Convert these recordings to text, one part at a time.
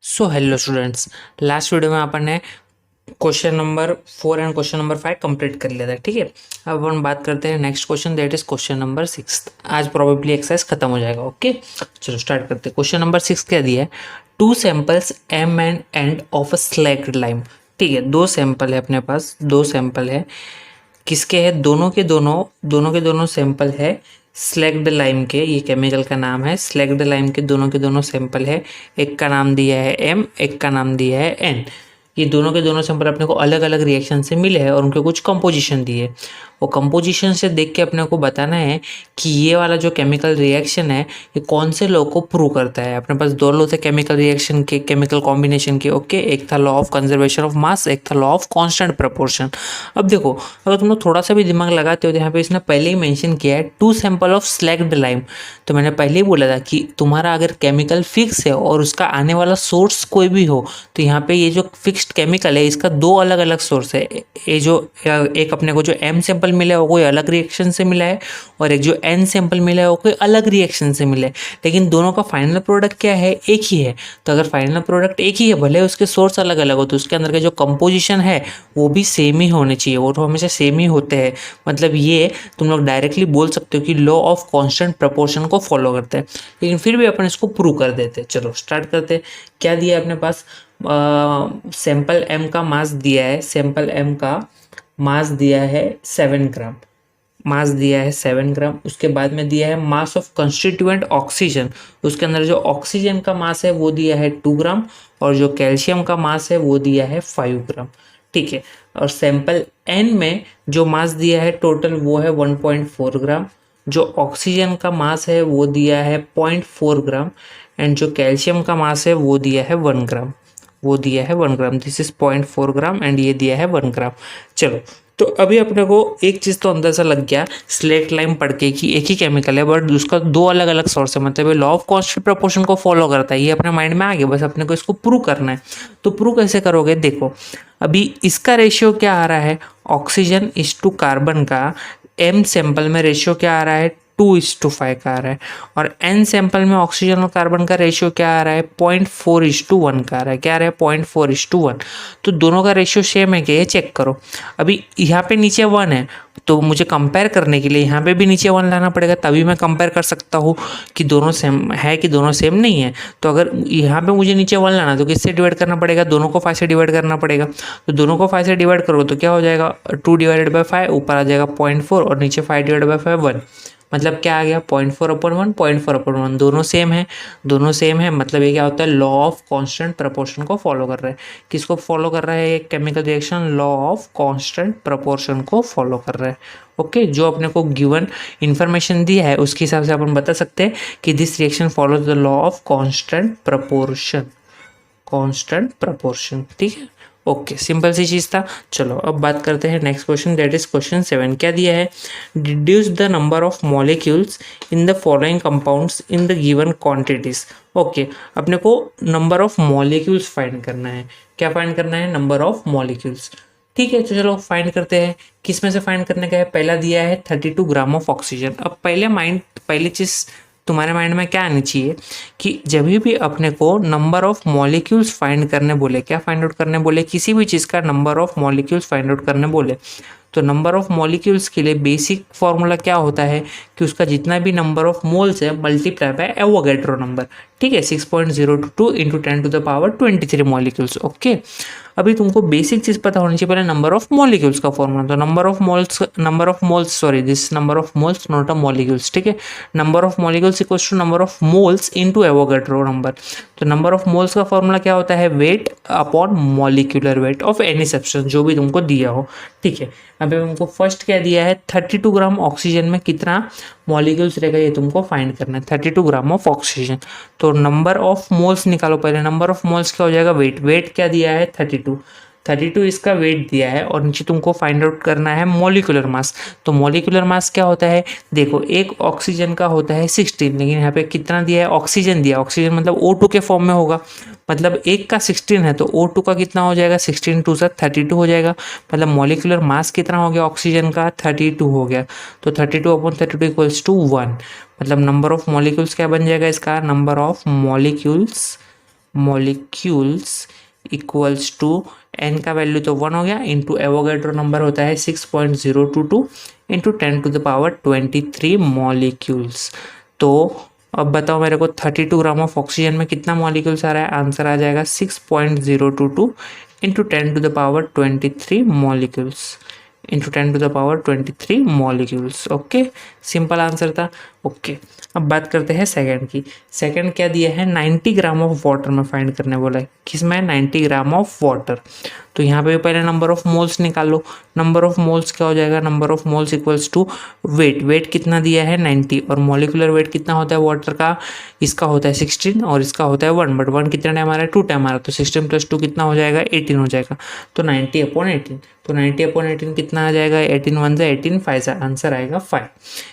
So hello students, last video में अपन ने question number 4 and question number 5 complete कर लिया था। ठीक है, अब अपन बात करते हैं next question, that is question number 6। आज प्रोबेबली एक्सरसाइज खत्म हो जाएगा। ओके, चलो स्टार्ट करते हैं। क्वेश्चन नंबर 6 क्या दिया है? 2 samples M and end of a slaked lime. ठीक है, 2 सैंपल है अपने पास, 2 सैंपल है। किसके है? दोनों के दोनों सैंपल है स्लैग्ड लाइम के। ये केमिकल का नाम है। स्लैग्ड लाइम के दोनों सैंपल है। एक का नाम दिया है एम, एक का नाम दिया है एन। ये दोनों के दोनों सैंपल अपने को अलग अलग रिएक्शन से मिले हैं और उनके कुछ कंपोजिशन दिए। वो कंपोजिशन से देख के अपने को बताना है कि ये वाला जो केमिकल रिएक्शन है ये कौन से लॉ को प्रूव करता है। अपने पास 2 लॉ थे केमिकल रिएक्शन के, केमिकल कॉम्बिनेशन के। ओके, एक था law of conservation of mass, एक था लॉ ऑफ कांस्टेंट प्रपोर्शन। अब देखो, अगर तुम लोग थोड़ा सा भी दिमाग लगाते हो तो यहाँ पे इसने पहले ही मेंशन किया है 2 सैंपल ऑफ स्लैग्ड लाइम। तो मैंने पहले ही बोला था कि तुम्हारा अगर केमिकल फिक्स है और उसका आने वाला सोर्स कोई भी हो, तो यहाँ पे ये जो फिक्स्ड केमिकल है इसका 2 अलग अलग सोर्स है। ये जो एक अपने को जो एम सैंपल मिला है वो कोई अलग रिएक्शन से मिला है, और एक जो एन सैंपल मिला है वो कोई अलग रिएक्शन से मिला है। लेकिन दोनों का फाइनल प्रोडक्ट क्या है? एक ही है। तो अगर फाइनल प्रोडक्ट एक ही है, भले उसके सोर्स अलग अलग हो, तो उसके अंदर के जो कंपोजिशन है वो भी सेम ही होने चाहिए। वो तो हमेशा सेम ही होते हैं। मतलब ये तुम लोग डायरेक्टली बोल सकते हो कि लॉ ऑफ कांस्टेंट प्रपोर्शन को फॉलो करते हैं। लेकिन फिर भी अपन इसको प्रूव कर देते हैं। चलो स्टार्ट करते हैं। क्या दिया है अपने पास? सैंपल एम का मास दिया है। सैंपल एम का मास दिया है 7 ग्राम। मास दिया है 7 ग्राम। उसके बाद में दिया है मास ऑफ कंस्टिट्यूएंट ऑक्सीजन। उसके अंदर जो ऑक्सीजन का मास है वो दिया है 2 ग्राम, और जो कैल्शियम का मास है वो दिया है 5 ग्राम। ठीक है, और सैंपल एन में जो मास दिया है टोटल वो है 1.4 ग्राम। जो ऑक्सीजन का मास है वो दिया है 0.4 ग्राम, एंड जो कैल्शियम का मास है वो दिया है 1 ग्राम। वो दिया है 1 ग्राम। दिस इज 0.4 ग्राम एंड ये दिया है 1 ग्राम। चलो, तो अभी अपने को एक चीज़ तो अंदाजा लग गया स्लेट लाइम पढ़ के कि एक ही केमिकल है बट उसका 2 अलग अलग सोर्स है। मतलब ये लॉ ऑफ कांस्टेंट प्रपोर्शन को फॉलो करता है। ये अपने माइंड में आ गया, बस अपने को इसको प्रूव करना है। तो प्रूव कैसे करोगे? देखो, अभी इसका रेशियो क्या आ रहा है? ऑक्सीजन इज टू कार्बन का एम सैंपल में रेशियो क्या आ रहा है? 2:5 का आ रहा है। और एन सैंपल में ऑक्सीजन और कार्बन का रेशियो क्या आ रहा है? 0.4:1 का आ रहा है। क्या आ रहा है? 0.4:1। तो दोनों का रेशियो सेम है क्या, ये चेक करो। अभी यहाँ पे नीचे 1 है, तो मुझे कंपेयर करने के लिए यहाँ पे भी नीचे 1 लाना पड़ेगा, तभी मैं कंपेयर कर सकता हूँ कि दोनों सेम है कि दोनों सेम नहीं है। तो अगर यहाँ पे मुझे नीचे 1 लाना तो किससे डिवाइड करना पड़ेगा? दोनों को 5 से डिवाइड करना पड़ेगा। तो दोनों को 5 से डिवाइड करो तो क्या हो जाएगा? 2/5, ऊपर आ जाएगा 0.4 और नीचे 5/5 1। मतलब क्या आ गया? 0.4/1, 0.4/1। दोनों सेम है, दोनों सेम है। मतलब ये क्या होता है? लॉ ऑफ कांस्टेंट प्रपोर्शन को फॉलो कर रहा है। किसको फॉलो कर रहा है? एक chemical reaction law of constant proportion को फॉलो कर रहा है। ओके, जो अपने को गिवन इंफॉर्मेशन दी है उसके हिसाब से अपन बता सकते हैं कि this reaction follow the law of constant proportion. Constant proportion, ठीक है। ओके, सिंपल सी चीज था। चलो अब बात करते हैं next question, that is question 7। क्या दिया है? Deduce the number of molecules in the following compounds in the given quantities. Okay, अपने को नंबर ऑफ मॉलिक्यूल्स फाइंड करना है। क्या फाइंड करना है? Number of molecules. ठीक है, तो चलो फाइंड करते हैं। किस में से फाइंड करने का है? पहला दिया है 32 ग्राम ऑफ ऑक्सीजन। अब पहली चीज तुम्हारे माइंड में क्या आनी चाहिए कि जब भी अपने को नंबर ऑफ मॉलिक्यूल्स फाइंड करने बोले, क्या फाइंड आउट करने बोले? किसी भी चीज़ का number of molecules find out करने बोले, तो नंबर ऑफ मॉलिक्यूल्स के लिए बेसिक फॉर्मूला क्या होता है कि उसका जितना भी नंबर ऑफ मोल्स है मल्टीप्लाई बाय एवोगैड्रो नंबर। ठीक है, 6.022 इंटू 10⁻23 मॉलिक्यूल्स। ओके, अभी तुमको बेसिक चीज़ पता होनी चाहिए पहले नंबर ऑफ मॉलिक्यूल्स का फॉर्मूला। तो number of moles not a molecules. ठीक है, number of molecules equals to number of moles into Avogadro number. तो नंबर ऑफ मोल्स का फॉर्मूला क्या होता है? Weight upon molecular weight of any substance, जो भी तुमको दिया हो। ठीक है, अभी तुमको फर्स्ट क्या दिया है? 32 ग्राम ऑक्सीजन में कितना मॉलिक्यूल्स रहेगा ये तुमको फाइंड करना है। 32 ग्राम ऑफ ऑक्सीजन, तो नंबर ऑफ मोल्स निकालो पहले। नंबर ऑफ मोल्स क्या हो जाएगा? वेट क्या दिया है? 32 इसका वेट दिया है, और नीचे तुमको फाइंड आउट करना है मॉलिक्यूलर मास। तो मॉलिक्यूलर मास क्या होता है? देखो, एक ऑक्सीजन का होता है 16, लेकिन यहाँ पे कितना दिया है? ऑक्सीजन दिया। ऑक्सीजन मतलब O2 के फॉर्म में होगा। मतलब एक का 16 है तो O2 का कितना हो जाएगा? 16 2 से 32 हो जाएगा। मतलब मॉलिक्यूलर मास कितना हो गया ऑक्सीजन का? 32 हो गया। तो 32/32 इक्वल्स टू 1। मतलब नंबर ऑफ मॉलिक्यूल्स क्या बन जाएगा इसका? Number of molecules molecules equals to n का वैल्यू तो 1 हो गया, इंटू एवोगैड्रो नंबर होता है 6.022 इंटू 10⁻23 मॉलिक्यूल्स। तो अब बताओ मेरे को 32 ग्राम ऑफ ऑक्सीजन में कितना मॉलिक्यूल्स आ रहा है? आंसर आ जाएगा 6.022 into 10⁻23 molecules, into 10⁻23 molecules. Okay, simple answer था। ओके, अब बात करते हैं सेकंड की। सेकंड क्या दिया है? 90 ग्राम ऑफ वाटर में फाइंड करने बोला है। किसमें? 90 ग्राम ऑफ वाटर। तो यहाँ पे पहले नंबर ऑफ मोल्स निकाल लो। नंबर ऑफ मोल्स क्या हो जाएगा? Number of moles equals to weight. Weight कितना दिया है? 90, और मॉलिकुलर वेट कितना होता है वाटर का? इसका होता है 16 और इसका होता है 1, बट 1 कितना टाइम आ रहा है? 2 टाइम आ रहा है, तो 16 + 2 कितना हो जाएगा? 18 हो जाएगा। तो 90/18, तो 90/18 कितना आ जाएगा? 18 1 से 18 5 से आंसर आएगा 5।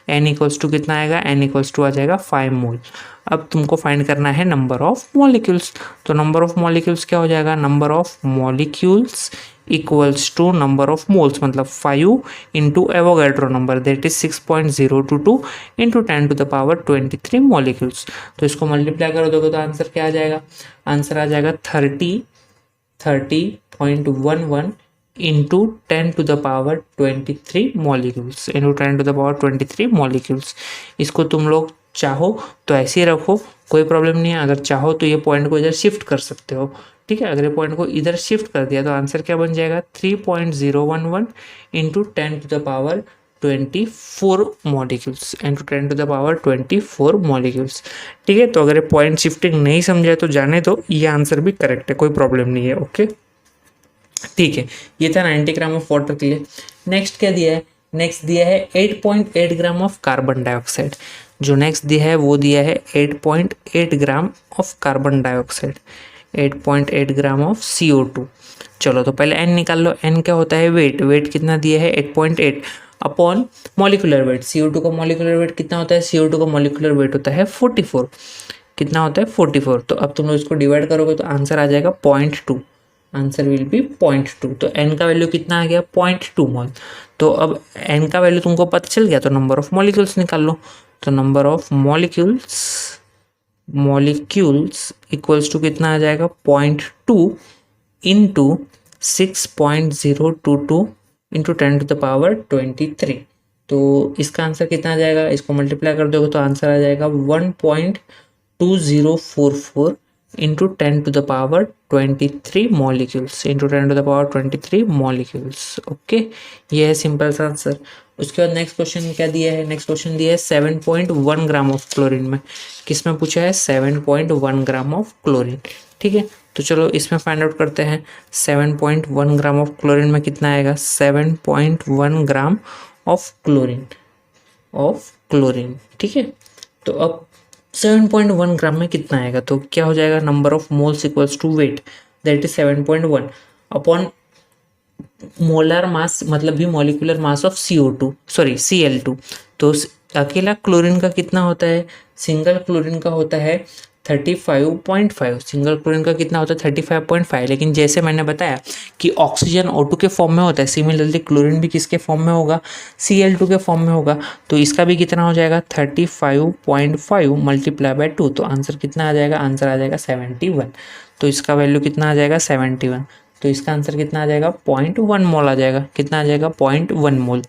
n इक्वल्स टू कितना आएगा? n इक्वल्स टू आ जाएगा 5 मोल। अब तुमको फाइंड करना है नंबर ऑफ मॉलिक्यूल्स। तो नंबर ऑफ मॉलिक्यूल्स क्या हो जाएगा? Number of molecules equals to number of moles, मतलब 5 into Avogadro number, that is 6.022 into 10⁻23 molecules. तो इसको मल्टीप्लाई कर दोगे तो आंसर क्या आ जाएगा? आंसर आ जाएगा 30.11 इंटू 10⁻23 मॉलिक्यूल्स, इंटू 10⁻23 मॉलिक्यूल्स। इसको तुम लोग चाहो तो ऐसे ही रखो, कोई प्रॉब्लम नहीं है। अगर चाहो तो ये पॉइंट को इधर शिफ्ट कर सकते हो, ठीक है। अगर ये पॉइंट को इधर शिफ्ट कर दिया तो आंसर क्या बन जाएगा? 3.011 इंटू 10⁻24 मॉलिक्यूल्स, इंटू 10⁻24 मॉलिक्यूल्स, ठीक है। तो अगर ये पॉइंट शिफ्टिंग नहीं समझा तो जाने दो, ये आंसर भी करेक्ट है, कोई प्रॉब्लम नहीं है। ओके, ठीक है। ये था 90 ग्राम ऑफ वाटर के लिए। नेक्स्ट क्या दिया है? नेक्स्ट दिया है 8.8 ग्राम ऑफ कार्बन डाइऑक्साइड। जो नेक्स्ट दिया है वो दिया है 8.8 gram of carbon dioxide, 8.8 gram of CO2। चलो तो पहले n निकाल लो। n क्या होता है? वेट। वेट कितना दिया है? 8.8 अपॉन मॉलिकुलर वेट। CO2 का मॉलिकुलर वेट कितना होता है? CO2 का मॉलिकुलर वेट होता है 44। कितना होता है? 44। तो अब तुम लोग इसको डिवाइड करोगे तो आंसर आ जाएगा 0.2। Answer will B 0.2। तो n का वैल्यू कितना आ गया? 0.2 मोल। तो अब n का वैल्यू तुमको पता चल गया, तो नंबर ऑफ मॉलिक्यूल्स निकाल लो। तो number of molecules equals to कितना आ जाएगा? 0.2 इंटू 6.022 इंटू 10⁻23। तो इसका आंसर कितना आ जाएगा? इसको मल्टीप्लाई कर दोगे तो आंसर आ जाएगा 1.2044 into 10⁻23 molecules, into 10⁻23 molecules. Okay, ये है सिंपल सा आंसर। उसके बाद नेक्स्ट क्वेश्चन क्या दिया है? नेक्स्ट क्वेश्चन दिया है 7.1 ग्राम ऑफ क्लोरीन में। किस में पूछा है? 7.1 ग्राम ऑफ क्लोरीन, ठीक है। तो चलो इसमें फाइंड आउट करते हैं। 7.1 ग्राम ऑफ क्लोरीन में कितना आएगा? 7.1 ग्राम ऑफ क्लोरीन, ठीक है। तो अब 7.1 ग्राम में कितना आएगा? तो क्या हो जाएगा? Number of moles equals to weight, that is 7.1 upon molar mass, मतलब भी molecular mass of CO2, sorry Cl2। तो अकेला क्लोरीन का कितना होता है? सिंगल क्लोरीन का होता है 35.5। सिंगल क्लोरीन का कितना होता है? 35.5। लेकिन जैसे मैंने बताया कि ऑक्सीजन O2 के फॉर्म में होता है, सिमिलरली क्लोरीन भी किसके फॉर्म में होगा? Cl2 के फॉर्म में होगा। तो इसका भी कितना हो जाएगा? 35.5 मल्टीप्लाई बाय 2। तो आंसर कितना आ जाएगा? आंसर आ जाएगा 71। तो इसका वैल्यू कितना आ जाएगा? 71। तो इसका आंसर कितना आ जाएगा? 0.1 मोल आ जाएगा। कितना आ जाएगा? 0.1 मोल,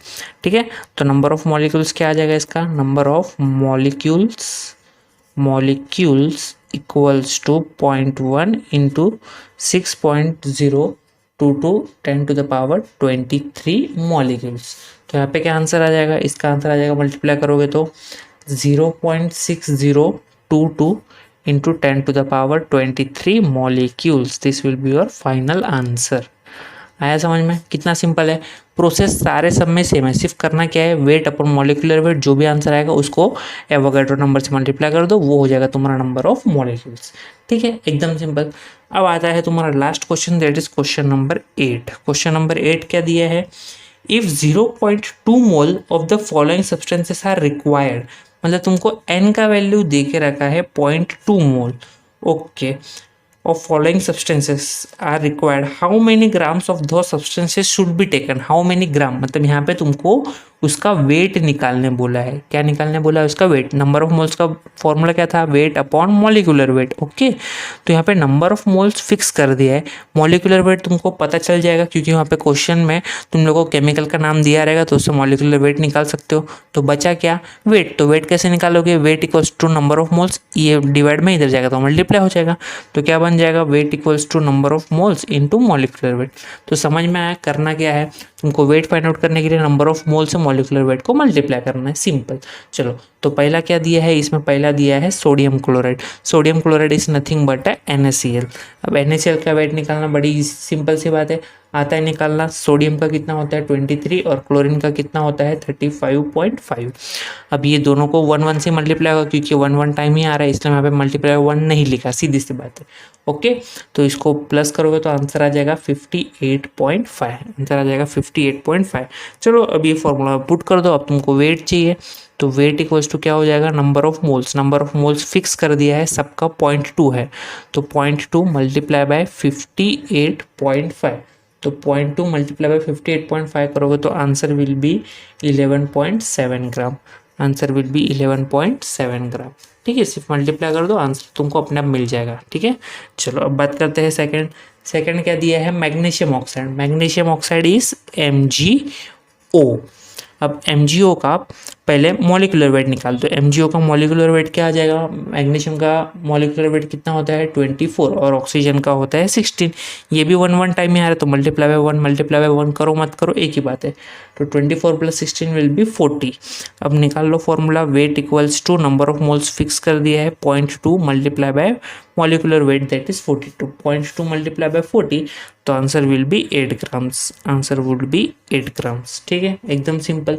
ठीक है। तो नंबर ऑफ मॉलिक्यूल्स क्या आ जाएगा इसका? Number of molecules equals to 0.1 into 6.022 10⁻23 molecules. तो यहाँ पे क्या आंसर आ जाएगा? इसका आंसर आ जाएगा, मल्टीप्लाई करोगे तो 0.6022 into 10⁻23 molecules. This will be your final answer. आया समझ में? कितना सिंपल है। प्रोसेस सारे सब में सेम है, सिर्फ करना क्या है? वेट अपन मॉलिकुलर वेट, जो भी आंसर आएगा उसको एवोगैड्रो नंबर से मल्टीप्लाई कर दो, वो हो जाएगा तुम्हारा नंबर ऑफ मॉलिक्यूल्स, ठीक है। एकदम सिंपल। अब आता है तुम्हारा last question, that is question number 8। Question number 8 क्या दिया है? If 0.2 mole of the following substances are required, मतलब तुमको n का वैल्यू दे के रखा है 0.2 मोल, okay, of following substances are required, how many grams of those substances should be taken? how many gram, मतलब यहाँ पे तुमको उसका वेट निकालने बोला है। क्या निकालने बोला है? उसका वेट। नंबर ऑफ मोल्स का फॉर्मूला क्या था? Wait upon molecular wait. Okay, तो यहाँ पे नंबर ऑफ मोल्स फिक्स कर दिया है, मॉलिक्यूलर वेट तुमको पता चल जाएगा क्योंकि वहाँ पे क्वेश्चन में तुम लोगों को केमिकल का नाम दिया रहेगा तो उससे मॉलिक्यूलर वेट निकाल सकते हो। तो बचा क्या? वेट। तो वेट कैसे निकालोगे? Weight equals to number of moles, ये डिवाइड में इधर जाएगा तो मल्टीप्लाई हो जाएगा। तो क्या बन जाएगा? Weight equals to number of moles into molecular weight. तो समझ में आया करना क्या है? तुमको वेट फाइंड आउट करने के लिए नंबर ऑफ मोल से मॉलिक्यूलर वेट को मल्टीप्लाई करना है, सिंपल। चलो, तो पहला क्या दिया है इसमें? पहला दिया है sodium chloride. Sodium chloride is nothing but NaCl। अब NaCl का वेट निकालना बड़ी सिंपल सी बात है, आता है निकालना। सोडियम का कितना होता है? 23 और क्लोरीन का कितना होता है? 35.5। अब ये दोनों को 1 1 से मल्टीप्लाई होगा क्योंकि 1 1 टाइम ही आ रहा है, इसलिए यहाँ पे मल्टीप्लाई 1 नहीं लिखा, सीधी सी बात है। ओके, तो इसको प्लस करोगे तो आंसर आ जाएगा 58.5। आंसर आ जाएगा 58.5। चलो अब ये फॉर्मूला पुट कर दो। अब तुमको वेट चाहिए तो वेट इक्वल्स टू क्या हो जाएगा? Number of moles. Number of moles fix कर दिया है, सबका 0.2 है, तो 0.2 मल्टीप्लाई बाय 58.5। तो 0.2 मल्टीप्लाई बाय 58.5 करोगे तो answer will B 11.7 gram. Answer will B 11.7 ग्राम। ठीक है, सिर्फ मल्टीप्लाई कर दो, आंसर तुमको अपने आप मिल जाएगा। ठीक है, चलो अब बात करते हैं सेकंड। सेकंड क्या दिया है? Magnesium oxide. Magnesium oxide is MgO। अब MgO का पहले मॉलिक्यूलर वेट निकाल दो। MgO का मॉलिक्यूलर वेट क्या आ जाएगा? मैग्नीशियम का मॉलिक्यूलर वेट कितना होता है? 24 और ऑक्सीजन का होता है 16। ये भी 1 1 टाइम में आ रहा है तो मल्टीप्लाई बाय 1, मल्टीप्लाई बाय 1 करो मत करो एक ही बात है। तो 24 + 16 विल बी 40। अब निकाल लो formula. Weight equals to number of moles fix कर दिया है 0.2 multiply by molecular weight that is 42। 0.2 multiply by 40 तो answer will be 8 grams. Answer would be 8 grams. ठीक है, एकदम सिंपल।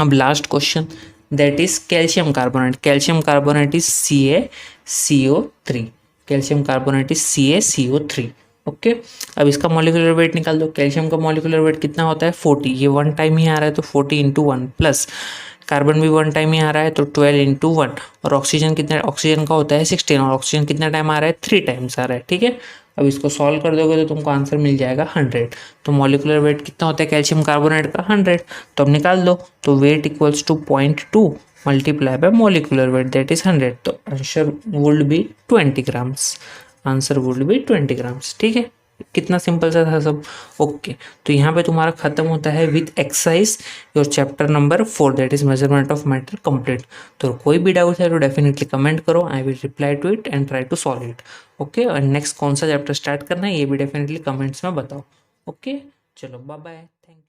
अब last question that is calcium carbonate. Calcium carbonate is CaCO3। Calcium carbonate is CaCO3। Okay, अब इसका molecular weight निकाल दो। Calcium का मॉलिक्यूलर वेट कितना होता है? 40। ये 1 टाइम ही आ रहा है तो 40 × 1 प्लस कार्बन भी 1 टाइम ही आ रहा है तो 12 × 1। और ऑक्सीजन कितना? ऑक्सीजन का होता है 16 और ऑक्सीजन कितना टाइम आ रहा है? 3 टाइम्स आ रहा है। ठीक है, अब इसको सॉल्व कर दोगे तो तुमको आंसर मिल जाएगा 100। तो मॉलिक्यूलर वेट कितना होता है कैल्शियम कार्बोनेट का? 100। तो अब निकाल दो। तो weight equals to 0.2 multiply by molecular weight that is 100। तो answer would be 20 grams. Answer would be 20 grams. ठीक है, कितना सिंपल सा था सब। ओके, तो यहाँ पे तुम्हारा खत्म होता है with exercise your chapter number 4 that is measurement of matter complete. तो कोई भी डाउट है तो डेफिनेटली कमेंट करो, I will reply to it and try to solve it. Okay, और नेक्स्ट कौन सा चैप्टर स्टार्ट करना है ये भी डेफिनेटली कमेंट्स में बताओ। ओके, चलो बाय बाय, थैंक यू।